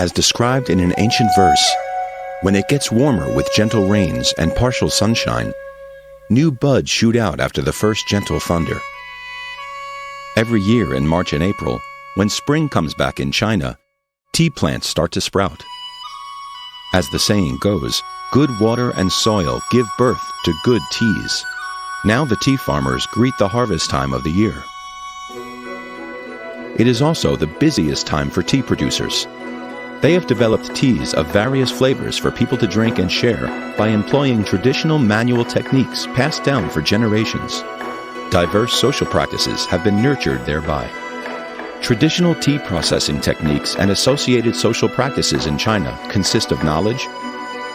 as described in an ancient verse, when it gets warmer with gentle rains and partial sunshine, new buds shoot out after the first gentle thunder. Every year in March and April, when spring comes back in China, tea plants start to sprout. As the saying goes, good water and soil give birth to good teas. Now the tea farmers greet the harvest time of the year. It is also the busiest time for tea producers. They have developed teas of various flavors for people to drink and share by employing traditional manual techniques passed down for generations. Diverse social practices have been nurtured thereby. Traditional tea processing techniques and associated social practices in China consist of knowledge,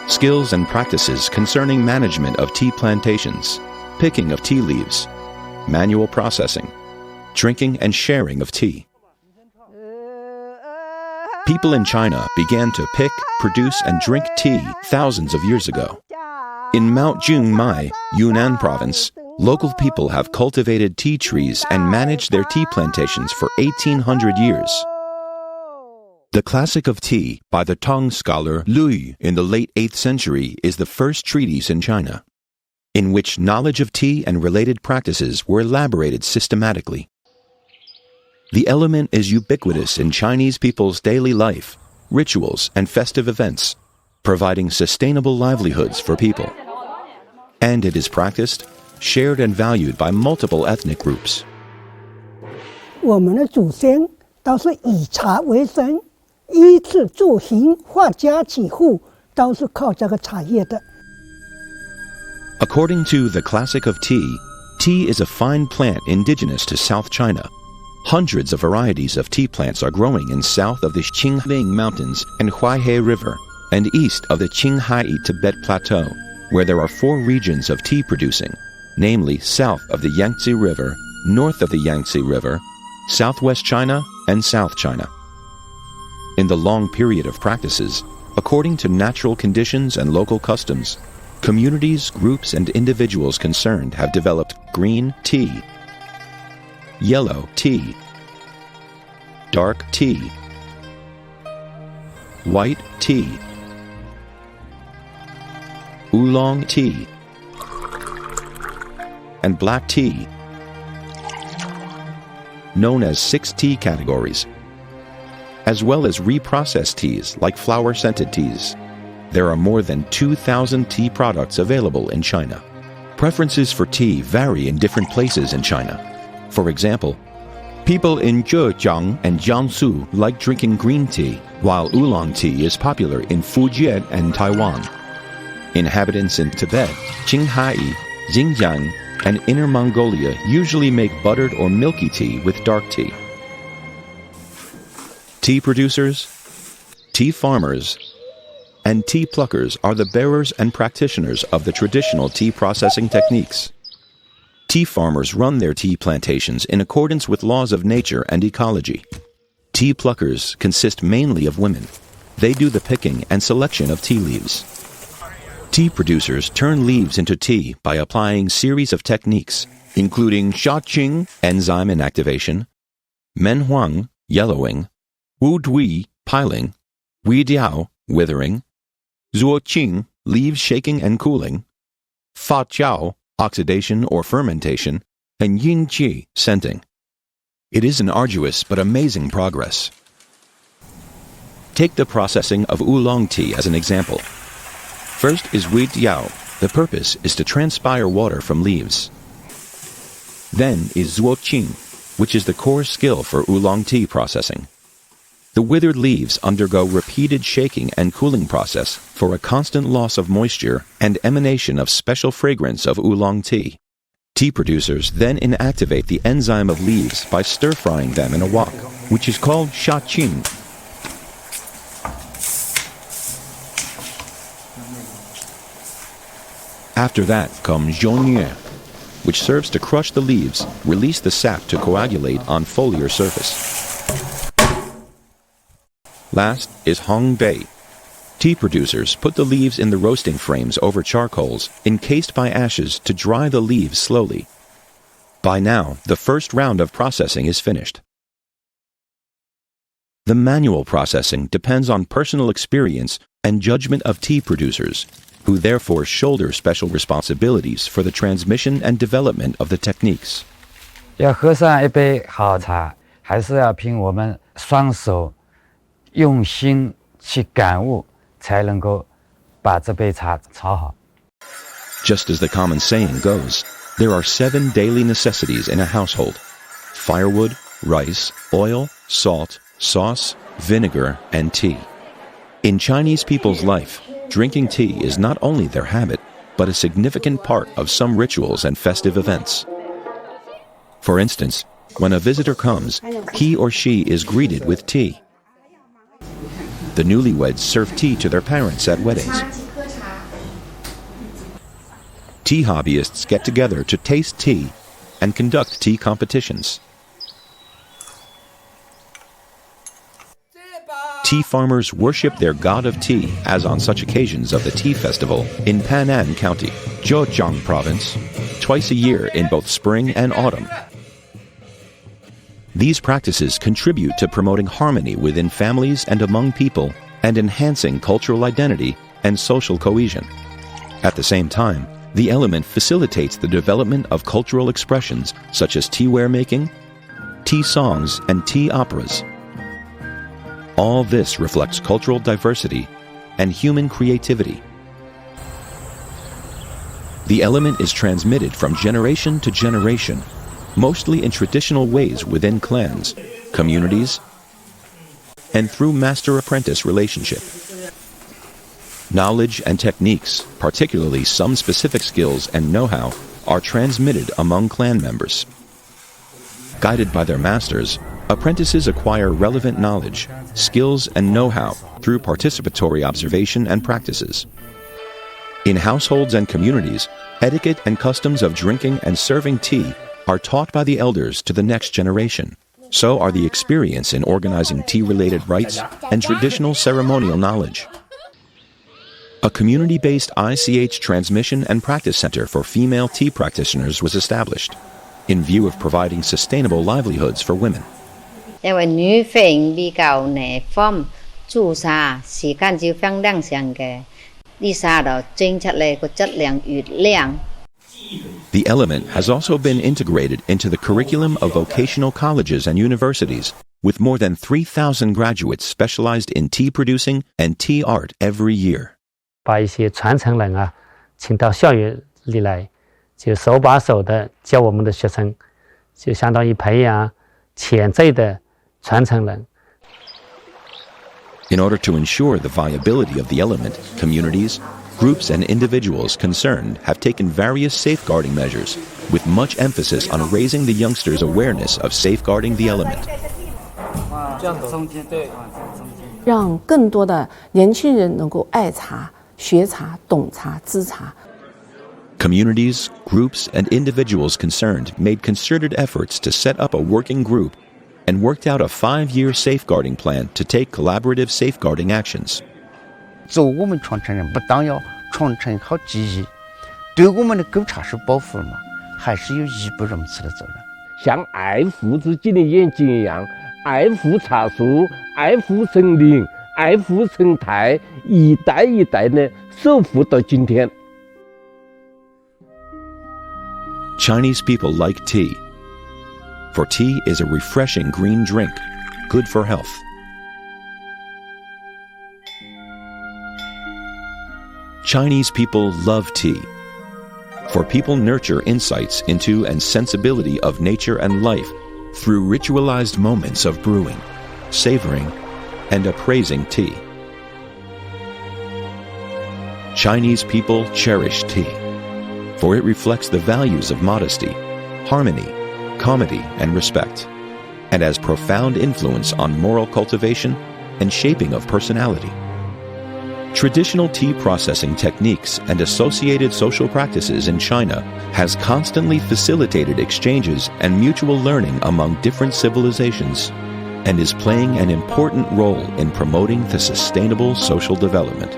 skills and practices concerning management of tea plantations, picking of tea leaves, manual processing, drinking and sharing of tea. People in China began to pick, produce, and drink tea thousands of years ago. In Mount Jungmai, Yunnan province, local people have cultivated tea trees and managed their tea plantations for 1,800 years. The Classic of Tea by the Tang scholar Lu Yu in the late 8th century is the first treatise in China, in which knowledge of tea and related practices were elaborated systematically. The element is ubiquitous in Chinese people's daily life, rituals, and festive events, providing sustainable livelihoods for people. And it is practiced, shared, and valued by multiple ethnic groups. 我们的祖先都是以茶为生，衣食住行、发家致富都是靠这个茶叶的。 According to the Classic of Tea, tea is a fine plant indigenous to South China. Hundreds of varieties of tea plants are growing in south of the Qinghai Mountains and Huaihe River, and east of the Qinghai Tibet Plateau, where there are 4 regions of tea producing, namely south of the Yangtze River, north of the Yangtze River, southwest China, and South China. In the long period of practices, according to natural conditions and local customs, communities, groups, and individuals concerned have developed green tea, yellow tea, dark tea, white tea, oolong tea, and black tea, known as 6 tea categories, as well as reprocessed teas like flower-scented teas. There are more than 2,000 tea products available in China. Preferences for tea vary in different places in China. For example, people in Zhejiang and Jiangsu like drinking green tea, while oolong tea is popular in Fujian and Taiwan. Inhabitants in Tibet, Qinghai, Xinjiang, and Inner Mongolia usually make buttered or milky tea with dark tea. Tea producers, tea farmers, and tea pluckers are the bearers and practitioners of the traditional tea processing techniques. Tea farmers run their tea plantations in accordance with laws of nature and ecology. Tea pluckers consist mainly of women. They do the picking and selection of tea leaves. Tea producers turn leaves into tea by applying series of techniques, including Shaqing, enzyme inactivation, Menhuang, yellowing, Wudui, piling, Weidiao, withering, Zuoqing, leaves shaking and cooling, Fajiao, oxidation or fermentation, and Yingji, scenting. It is an arduous but amazing progress. Take the processing of oolong tea as an example. First is Weidiao. The purpose is to transpire water from leaves. Then is Zuoqing, which is the core skill for oolong tea processing. The withered leaves undergo repeated shaking and cooling process for a constant loss of moisture and emanation of special fragrance of oolong tea. Tea producers then inactivate the enzyme of leaves by stir-frying them in a wok, which is called Shaqing. After that comes Zhongye, which serves to crush the leaves, release the sap to coagulate on foliar surface. Last is Hongbei. Tea producers put the leaves in the roasting frames over charcoals, encased by ashes to dry the leaves slowly. By now, the first round of processing is finished. The manual processing depends on personal experience and judgment of tea producers, who therefore shoulder special responsibilities for the transmission and development of the techniques. 要喝上一杯好茶，还是要凭我们双手用心去感悟，才能够把这杯茶炒好。 Just as the common saying goes, there are 7 daily necessities in a household: firewood, rice, oil, salt, sauce, vinegar, and tea. In Chinese people's life, drinking tea is not only their habit, but a significant part of some rituals and festive events. For instance, when a visitor comes, he or she is greeted with tea. The newlyweds serve tea to their parents at weddings. Tea hobbyists get together to taste tea and conduct tea competitions. Tea farmers worship their god of tea, as on such occasions of the Tea Festival in Pan'an County, Zhejiang Province, twice a year in both spring and autumn. These practices contribute to promoting harmony within families and among people, and enhancing cultural identity and social cohesion. At the same time, the element facilitates the development of cultural expressions such as teaware making, tea songs, and tea operas. All this reflects cultural diversity and human creativity. The element is transmitted from generation to generation, mostly in traditional ways within clans, communities, and through master-apprentice relationship. Knowledge and techniques, particularly some specific skills and know-how, are transmitted among clan members. Guided by their masters, apprentices acquire relevant knowledge, skills, and know-how through participatory observation and practices. In households and communities, etiquette and customs of drinking and serving tea are taught by the elders to the next generation. So are the experience in organizing tea-related rites and traditional ceremonial knowledge. A community-based ICH transmission and practice center for female tea practitioners was established, in view of providing sustainable livelihoods for women. 因為女性比較耐放，煮茶時間就非常長嘅，啲茶就整出嚟個質量越靚。 The element has also been integrated into the curriculum of vocational colleges and universities, with more than 3,000 graduates specialized in tea producing and tea art every year. 把一些传承人啊，请到校园里来，就手把手的教我们的学生，就相当于培养潜在的传承人。 In order to ensure the viability of the element, communities, groups, and individuals concerned have taken various safeguarding measures, with much emphasis on raising the youngsters' awareness of safeguarding the element. 让更多的年轻人能够爱茶、学茶、懂茶、知茶。 Communities, groups, and individuals concerned made concerted efforts to set up a working group and worked out a 5-year safeguarding plan to take collaborative safeguarding actions. 做我们传承人，不但要传承好技艺，对我们的古茶树保护嘛，还是有义不容辞的责任。像爱护自己的眼睛一样，爱护茶树，爱护森林，爱护生态，一代一代的守护到今天。 Chinese people like tea, for tea is a refreshing green drink, good for health. Chinese people love tea, for people nurture insights into and sensibility of nature and life through ritualized moments of brewing, savoring, and appraising tea. Chinese people cherish tea, for it reflects the values of modesty, harmony, comedy, and respect, and has profound influence on moral cultivation and shaping of personality. Traditional tea processing techniques and associated social practices in China has constantly facilitated exchanges and mutual learning among different civilizations, and is playing an important role in promoting the sustainable social development.